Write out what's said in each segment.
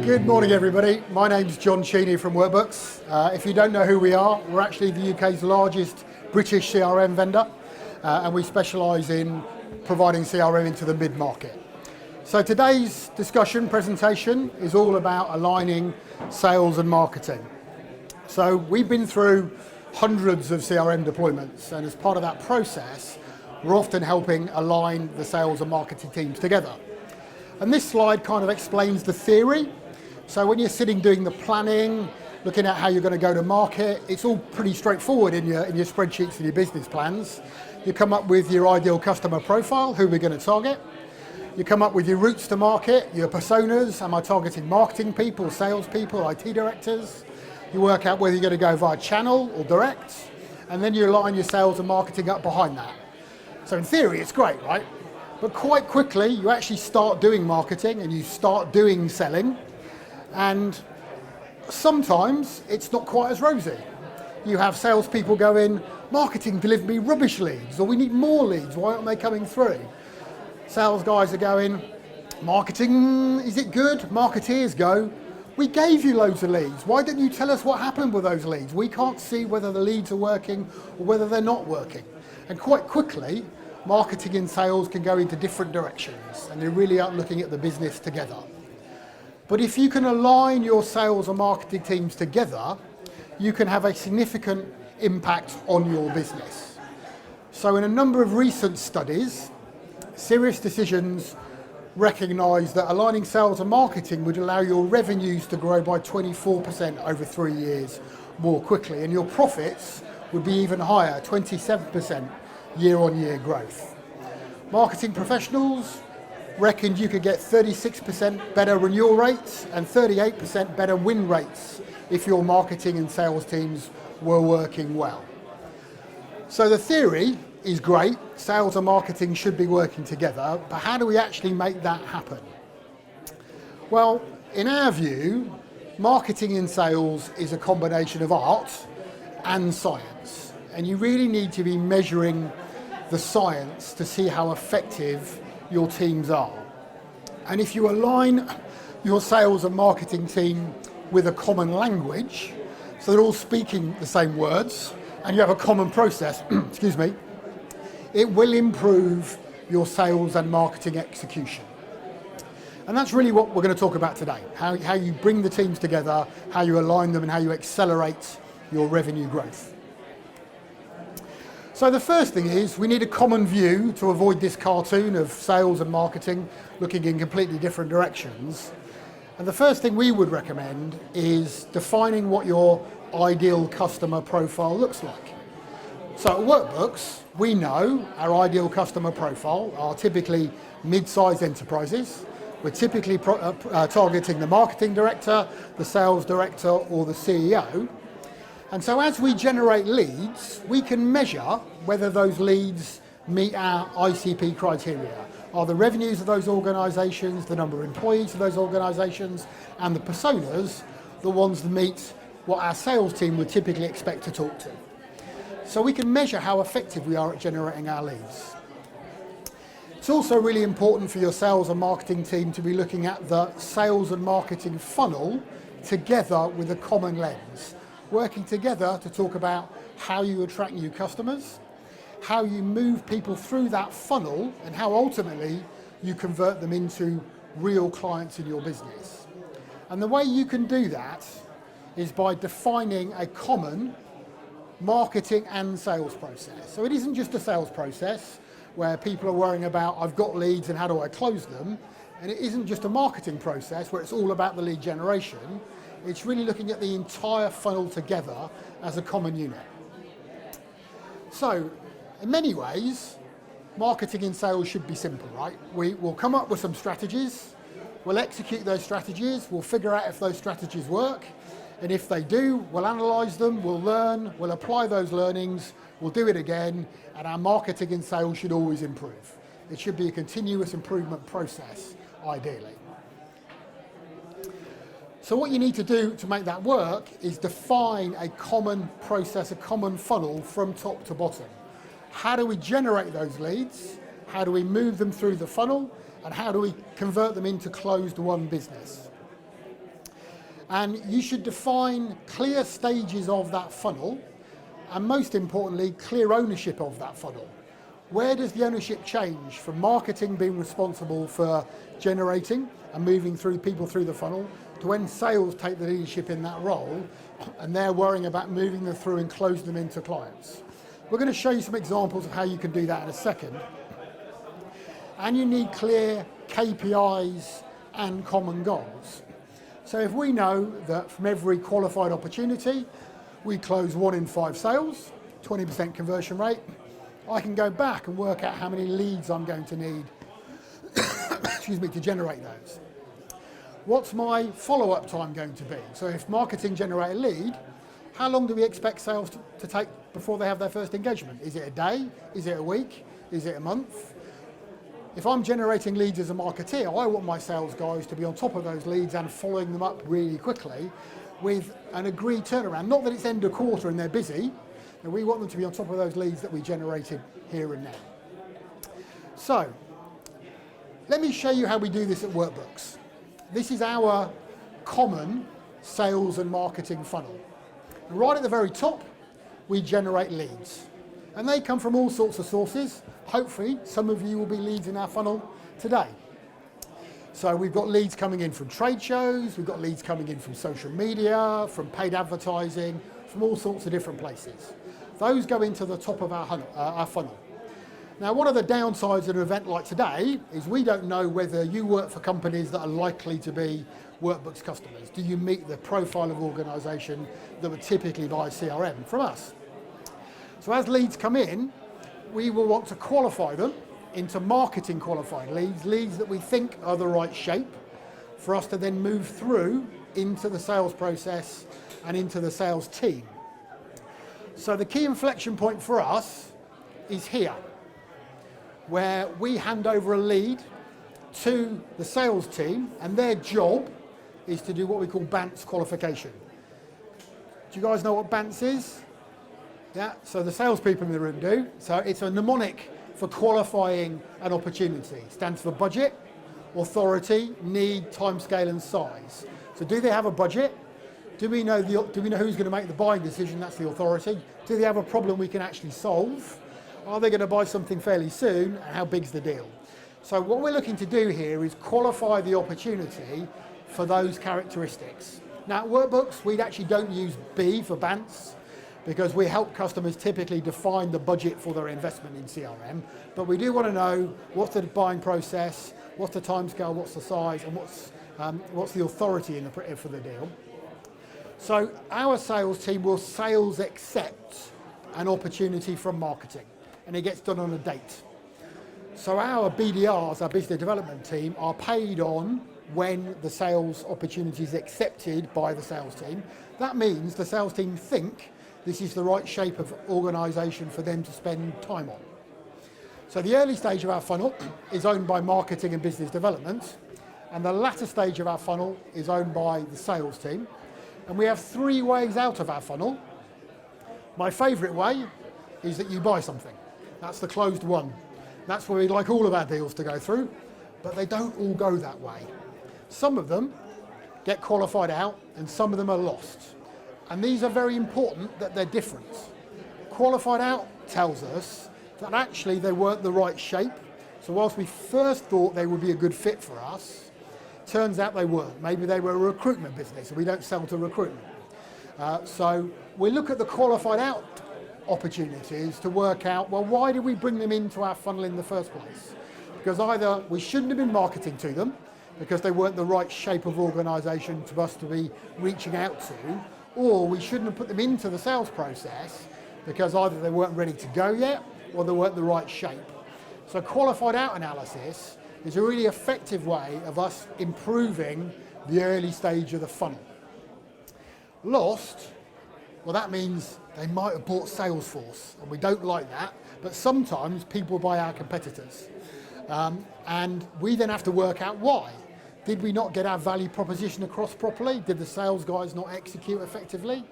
Good morning, everybody. My name's Cheney from Workbooks. If you don't know who we are, we're actually the UK's largest British CRM vendor, and we specialise in providing CRM into the mid-market. So today's presentation is all about aligning sales and marketing. So we've been through hundreds of CRM deployments, and as part of that process, we're often helping align the sales and marketing teams together. And this slide kind of explains the theory. So when you're sitting doing the planning, looking at how you're going to go to market, it's all pretty straightforward in your spreadsheets and your business plans. You come up with your ideal customer profile, who we're going to target. You come up with your routes to market, your personas. Am I targeting marketing people, sales people, IT directors? You work out whether you're going to go via channel or direct, and then you align your sales and marketing up behind that. So in theory, it's great, right? But quite quickly, you actually start doing marketing and you start doing selling. And sometimes it's not quite as rosy. You have salespeople going, marketing delivered me rubbish leads, or we need more leads, why aren't they coming through? Sales guys are going, marketing, is it good? Marketeers go, we gave you loads of leads. Why didn't you tell us what happened with those leads? We can't see whether the leads are working or whether they're not working. And quite quickly, marketing and sales can go into different directions, and they really are looking at the business together. But if you can align your sales and marketing teams together, you can have a significant impact on your business. So in a number of recent studies, Serious Decisions recognise that aligning sales and marketing would allow your revenues to grow by 24% over 3 years more quickly, and your profits would be even higher, 27% year-on-year growth. Marketing professionals reckoned you could get 36% better renewal rates and 38% better win rates if your marketing and sales teams were working well. So the theory is great, sales and marketing should be working together, but how do we actually make that happen? Well, in our view, marketing and sales is a combination of art and science, and you really need to be measuring the science to see how effective your teams are. And if you align your sales and marketing team with a common language, so they're all speaking the same words, and you have a common process, excuse me, it will improve your sales and marketing execution. And that's really what we're going to talk about today, how you bring the teams together, how you align them, and how you accelerate your revenue growth. So the first thing is we need a common view to avoid this cartoon of sales and marketing looking in completely different directions. And the first thing we would recommend is defining what your ideal customer profile looks like. So at Workbooks, we know our ideal customer profile are typically mid-sized enterprises. We're typically targeting the marketing director, the sales director, or the CEO. And so as we generate leads, we can measure whether those leads meet our ICP criteria. Are the revenues of those organisations, the number of employees of those organisations, and the personas the ones that meet what our sales team would typically expect to talk to? So we can measure how effective we are at generating our leads. It's also really important for your sales and marketing team to be looking at the sales and marketing funnel together with a common lens, working together to talk about how you attract new customers, how you move people through that funnel, and how ultimately you convert them into real clients in your business. And the way you can do that is by defining a common marketing and sales process. So it isn't just a sales process where people are worrying about, I've got leads and how do I close them? And it isn't just a marketing process where it's all about the lead generation. It's really looking at the entire funnel together as a common unit. So in many ways, marketing and sales should be simple, right? We will come up with some strategies, we'll execute those strategies, we'll figure out if those strategies work, and if they do, we'll analyse them, we'll learn, we'll apply those learnings, we'll do it again, and our marketing and sales should always improve. It should be a continuous improvement process, ideally. So what you need to do to make that work is define a common process, a common funnel from top to bottom. How do we generate those leads? How do we move them through the funnel? and how do we convert them into closed-won business. And you should define clear stages of that funnel, and most importantly, clear ownership of that funnel. Where does the ownership change from marketing being responsible for generating and moving through people through the funnel to when sales take the leadership in that role and they're worrying about moving them through and closing them into clients? We're going to show you some examples of how you can do that in a second. And you need clear KPIs and common goals. So if we know that from every qualified opportunity, we close 1 in 5 sales, 20% conversion rate, I can go back and work out how many leads I'm going to need excuse me, to generate those. What's my follow-up time going to be? So if marketing generate a lead, how long do we expect sales to take before they have their first engagement? Is it a day? Is it a week? Is it a month? If I'm generating leads as a marketeer, I want my sales guys to be on top of those leads and following them up really quickly with an agreed turnaround. Not that it's end of quarter and they're busy, and we want them to be on top of those leads that we generated here and now. So, let me show you how we do this at Workbooks. This is our common sales and marketing funnel. And right at the very top, we generate leads. And they come from all sorts of sources. Hopefully, some of you will be leads in our funnel today. So we've got leads coming in from trade shows, we've got leads coming in from social media, from paid advertising, from all sorts of different places. Those go into the top of our funnel. Now, one of the downsides of an event like today is we don't know whether you work for companies that are likely to be Workbooks customers. Do you meet the profile of organisation that would typically buy CRM from us? So as leads come in, we will want to qualify them into marketing qualified leads, leads that we think are the right shape for us to then move through into the sales process and into the sales team. So the key inflection point for us is here, where we hand over a lead to the sales team, and their job is to do what we call BANTS qualification. Do you guys know what BANTS is? Yeah, so the salespeople in the room do. So it's a mnemonic for qualifying an opportunity. It stands for budget, authority, need, timescale, and size. So do they have a budget? Do we know who's going to make the buying decision? That's the authority. Do they have a problem we can actually solve? Are they going to buy something fairly soon? And how big's the deal? So what we're looking to do here is qualify the opportunity for those characteristics. Now at Workbooks, we actually don't use B for BANTS because we help customers typically define the budget for their investment in CRM. But we do want to know what's the buying process, what's the timescale, what's the size, and what's the authority for the deal. So our sales team will sales accept an opportunity from marketing, and it gets done on a date. So our BDRs, our business development team, are paid on when the sales opportunity is accepted by the sales team. That means the sales team think this is the right shape of organisation for them to spend time on. So the early stage of our funnel is owned by marketing and business development, and the latter stage of our funnel is owned by the sales team. And we have 3 ways out of our funnel. My favourite way is that you buy something. That's the closed one. That's where we'd like all of our deals to go through, but they don't all go that way. Some of them get qualified out and some of them are lost. And these are very important that they're different. Qualified out tells us that actually they weren't the right shape. So whilst we first thought they would be a good fit for us, turns out they weren't. Maybe they were a recruitment business and we don't sell to recruitment. So we look at the qualified out opportunities to work out, well, why did we bring them into our funnel in the first place? Because either we shouldn't have been marketing to them because they weren't the right shape of organisation to us to be reaching out to, or we shouldn't have put them into the sales process because either they weren't ready to go yet or they weren't the right shape. So qualified out analysis is a really effective way of us improving the early stage of the funnel. Lost, well, that means they might have bought Salesforce, and we don't like that, but sometimes people buy our competitors. And we then have to work out why. Did we not get our value proposition across properly? Did the sales guys not execute effectively?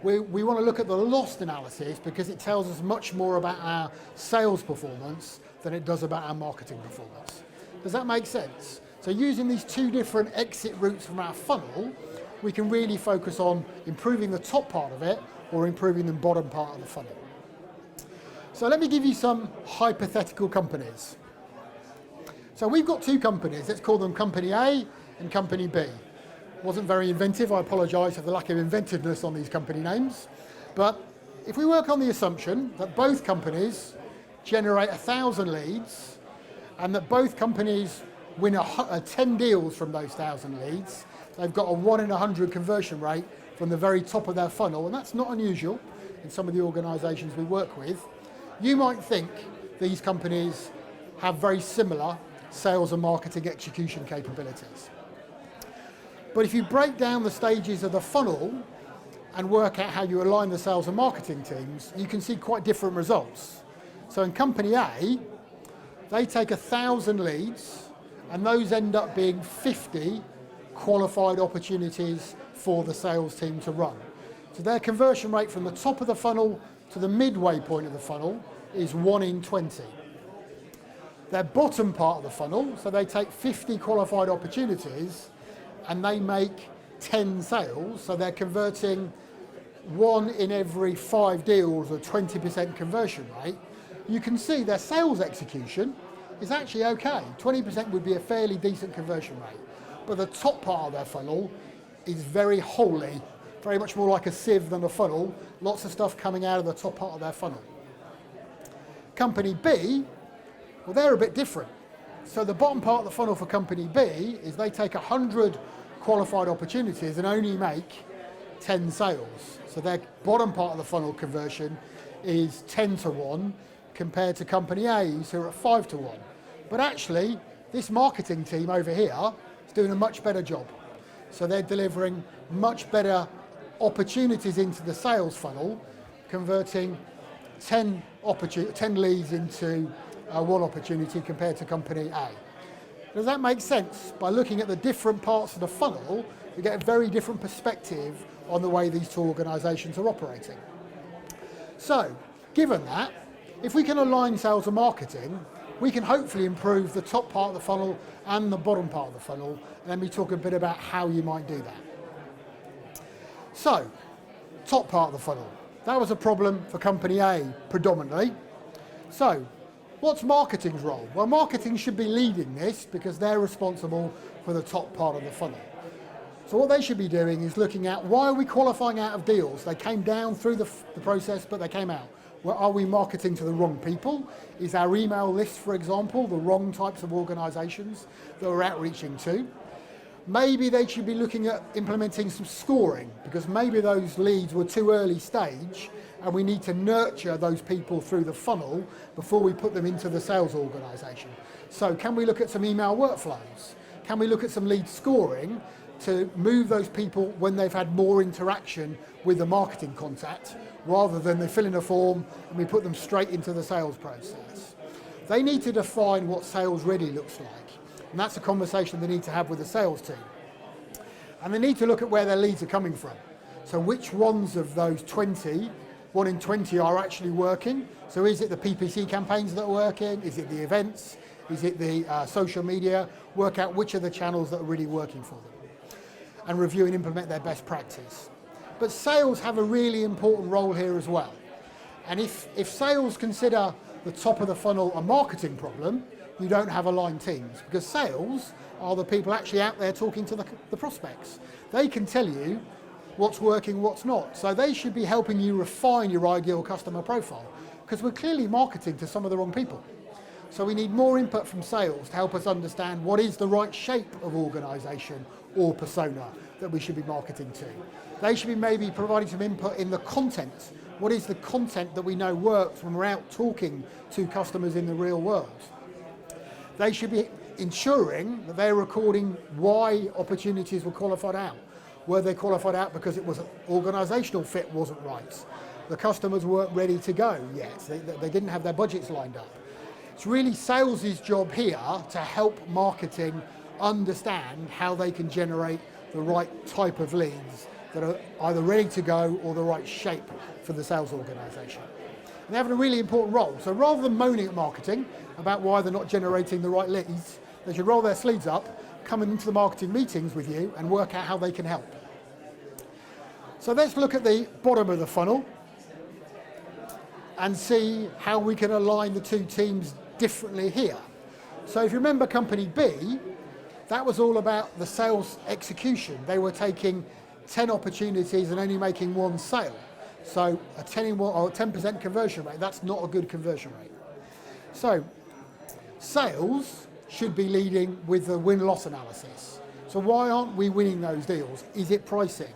We want to look at the lost analysis because it tells us much more about our sales performance than it does about our marketing performance. Does that make sense? So using these two different exit routes from our funnel, we can really focus on improving the top part of it or improving the bottom part of the funnel. So let me give you some hypothetical companies. So we've got two companies, let's call them Company A and Company B. Wasn't very inventive, I apologise for the lack of inventiveness on these company names. But if we work on the assumption that both companies generate 1,000 leads and that both companies win 10 deals from those 1,000 leads, they've got a 1 in 100 conversion rate from the very top of their funnel, and that's not unusual in some of the organisations we work with. You might think these companies have very similar sales and marketing execution capabilities. But if you break down the stages of the funnel and work out how you align the sales and marketing teams, you can see quite different results. So in Company A, they take 1,000 leads and those end up being 50 qualified opportunities for the sales team to run. So their conversion rate from the top of the funnel to the midway point of the funnel is 1 in 20. Their bottom part of the funnel, so they take 50 qualified opportunities and they make 10 sales, so they're converting 1 in every 5 deals, or 20% conversion rate. You can see their sales execution is actually okay. 20% would be a fairly decent conversion rate. But the top part of their funnel is very holy, very much more like a sieve than a funnel, lots of stuff coming out of the top part of their funnel. Company B, well, they're a bit different. So the bottom part of the funnel for Company B is they take 100 qualified opportunities and only make 10 sales. So their bottom part of the funnel conversion is 10 to 1 compared to Company A's who are at 5 to 1. But actually, this marketing team over here is doing a much better job. So they're delivering much better opportunities into the sales funnel, converting 10 leads into one opportunity compared to Company A. Does that make sense? By looking at the different parts of the funnel, we get a very different perspective on the way these two organisations are operating. So, given that, if we can align sales and marketing, we can hopefully improve the top part of the funnel and the bottom part of the funnel, and then we talk a bit about how you might do that. So, top part of the funnel. That was a problem for Company A predominantly. So, what's marketing's role? Well, marketing should be leading this because they're responsible for the top part of the funnel. So what they should be doing is looking at why are we qualifying out of deals? They came down through the process, but they came out. Well, are we marketing to the wrong people? Is our email list, for example, the wrong types of organisations that we're outreaching to? Maybe they should be looking at implementing some scoring because maybe those leads were too early stage and we need to nurture those people through the funnel before we put them into the sales organisation. So can we look at some email workflows? Can we look at some lead scoring to move those people when they've had more interaction with the marketing contact rather than they fill in a form and we put them straight into the sales process? They need to define what sales ready looks like, and that's a conversation they need to have with the sales team. And they need to look at where their leads are coming from. So which ones of those 1 in 20 are actually working? So is it the PPC campaigns that are working? Is it the events? Is it the social media? Work out which are the channels that are really working for them and review and implement their best practice. But sales have a really important role here as well. And if sales consider the top of the funnel a marketing problem, you don't have aligned teams because sales are the people actually out there talking to the prospects. They can tell you what's working, what's not. So they should be helping you refine your ideal customer profile because we're clearly marketing to some of the wrong people. So we need more input from sales to help us understand what is the right shape of organisation or persona that we should be marketing to. They should be maybe providing some input in the content. What is the content that we know works when we're out talking to customers in the real world? They should be ensuring that they're recording why opportunities were qualified out. Were they qualified out because it was organisational fit wasn't right? The customers weren't ready to go yet. They didn't have their budgets lined up. It's really sales' job here to help marketing understand how they can generate the right type of leads that are either ready to go or the right shape for the sales organisation. And they have a really important role. So rather than moaning at marketing about why they're not generating the right leads, They should roll their sleeves up, come into the marketing meetings with you and work out how they can help. So let's look at the bottom of the funnel and see how we can align the two teams differently here. So if you remember company B, that was all about the sales execution. They were taking 10 opportunities and only making one sale. So a 10% conversion rate, that's not a good conversion rate. So sales should be leading with the win-loss analysis. So why aren't we winning those deals? Is it pricing?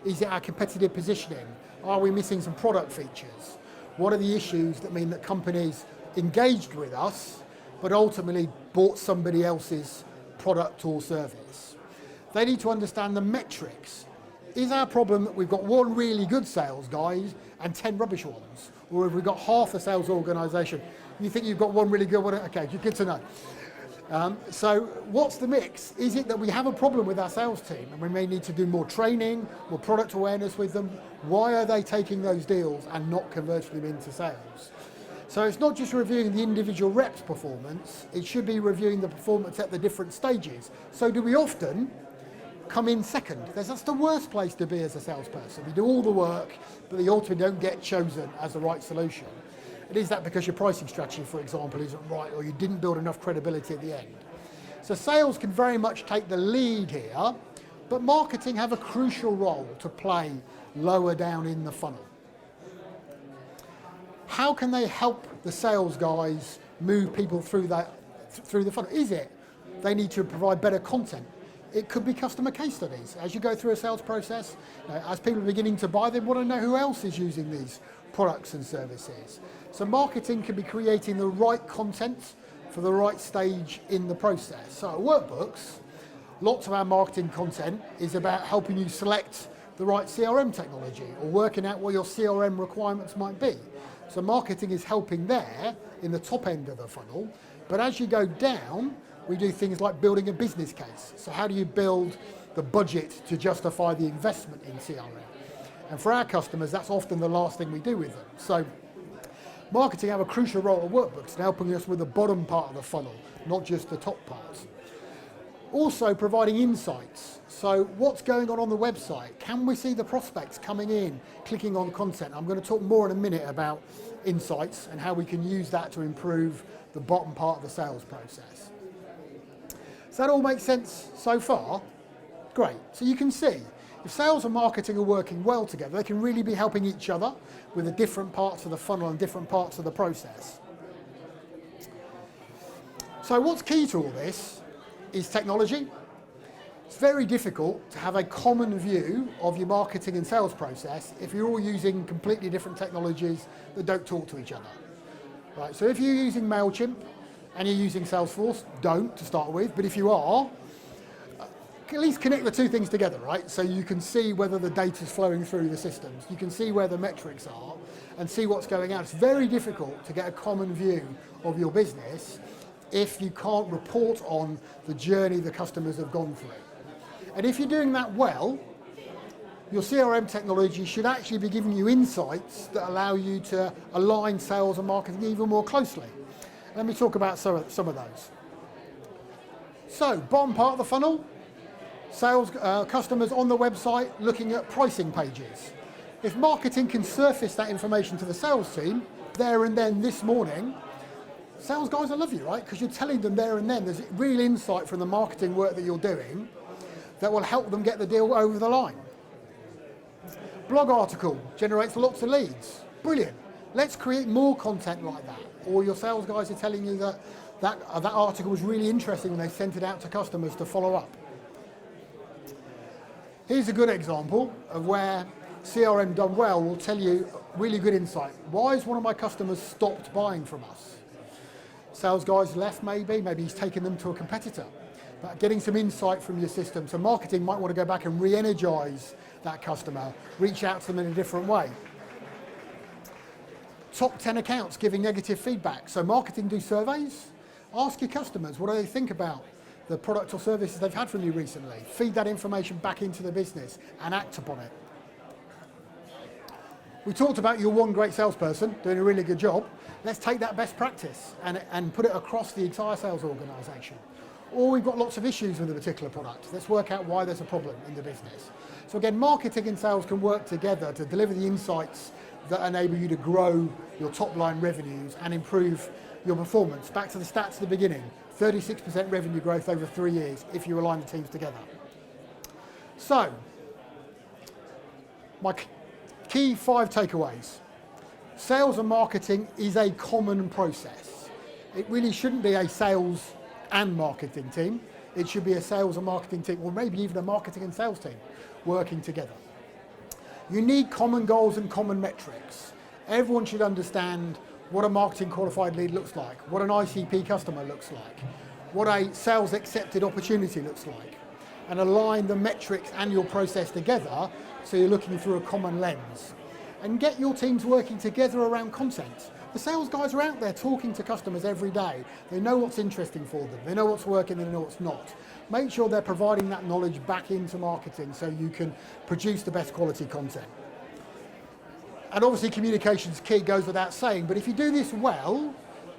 Is it our competitive positioning? Are we missing some product features? What are the issues that mean that companies engaged with us but ultimately bought somebody else's product or service? They need to understand the metrics. Is our problem that we've got one really good sales guy and 10 rubbish ones? Or have we got half the sales organisation? You think you've got one really good one? Okay, good to know. So what's the mix? Is it that we have a problem with our sales team and we may need to do more training, more product awareness with them? Why are they taking those deals and not converting them into sales? So it's not just reviewing the individual rep's performance, it should be reviewing the performance at the different stages. So do we often come in second? That's the worst place to be as a salesperson. We do all the work, but they ultimately don't get chosen as the right solution. And is that because your pricing strategy, for example, isn't right, or you didn't build enough credibility at the end? So sales can very much take the lead here, but marketing have a crucial role to play lower down in the funnel. How can they help the sales guys move people through the funnel? Is it they need to provide better content? It could be customer case studies. As you go through a sales process, as people are beginning to buy, they want to know who else is using these products and services. So marketing can be creating the right content for the right stage in the process. So at Workbooks, lots of our marketing content is about helping you select the right CRM technology or working out what your CRM requirements might be. So marketing is helping there in the top end of the funnel, but as you go down, we do things like building a business case. So how do you build the budget to justify the investment in CRM? And for our customers, that's often the last thing we do with them. So marketing have a crucial role at Workbooks in helping us with the bottom part of the funnel, not just the top part. Also providing insights. So what's going on the website? Can we see the prospects coming in, clicking on content? I'm going to talk more in a minute about insights and how we can use that to improve the bottom part of the sales process. Does that all make sense so far? Great. So you can see, if sales and marketing are working well together, they can really be helping each other with the different parts of the funnel and different parts of the process. So what's key to all this is technology. It's very difficult to have a common view of your marketing and sales process if you're all using completely different technologies that don't talk to each other. Right, so if you're using MailChimp and you're using Salesforce, don't to start with, but if you are, at least connect the two things together, right? So you can see whether the data's flowing through the systems, you can see where the metrics are and see what's going on. It's very difficult to get a common view of your business if you can't report on the journey the customers have gone through. And if you're doing that well, your CRM technology should actually be giving you insights that allow you to align sales and marketing even more closely. Let me talk about some of those. So, bottom part of the funnel, sales customers on the website looking at pricing pages. If marketing can surface that information to the sales team there and then this morning, sales guys will love you, right? Because you're telling them there and then. There's real insight from the marketing work that you're doing that will help them get the deal over the line. Blog article generates lots of leads. Brilliant. Let's create more content like that. Or your sales guys are telling you that article was really interesting when they sent it out to customers to follow up. Here's a good example of where CRM done well will tell you really good insight. Why has one of my customers stopped buying from us? Sales guys left maybe he's taken them to a competitor. But getting some insight from your system. So marketing might want to go back and re-energize that customer, reach out to them in a different way. Top 10 accounts giving negative feedback. So marketing do surveys. Ask your customers, what do they think about the product or services they've had from you recently? Feed that information back into the business and act upon it. We talked about your one great salesperson doing a really good job. Let's take that best practice and put it across the entire sales organization. or we've got lots of issues with a particular product. Let's work out why there's a problem in the business. So again, marketing and sales can work together to deliver the insights that enable you to grow your top line revenues and improve your performance. Back to the stats at the beginning, 36% revenue growth over 3 years if you align the teams together. So, my key 5 takeaways. Sales and marketing is a common process. It really shouldn't be a sales and marketing team. It should be a sales and marketing team, or maybe even a marketing and sales team working together. You need common goals and common metrics. Everyone should understand what a marketing qualified lead looks like, what an ICP customer looks like, what a sales accepted opportunity looks like, and align the metrics and your process together so you're looking through a common lens. And get your teams working together around content. The sales guys are out there talking to customers every day. They know what's interesting for them. They know what's working, they know what's not. Make sure they're providing that knowledge back into marketing so you can produce the best quality content. And obviously communication's key, goes without saying, but if you do this well,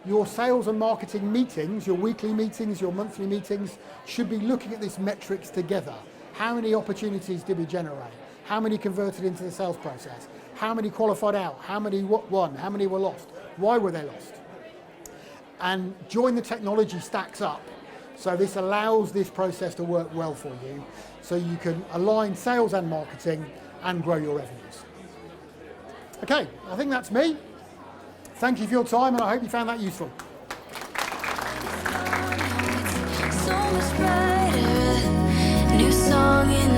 your sales and marketing meetings, your weekly meetings, your monthly meetings, should be looking at these metrics together. How many opportunities did we generate? How many converted into the sales process? How many qualified out? How many won? How many were lost? Why were they lost? And join the technology stacks up. So this allows this process to work well for you, so you can align sales and marketing and grow your revenues. Okay, I think that's me. Thank you for your time, and I hope you found that useful. So much brighter, new song in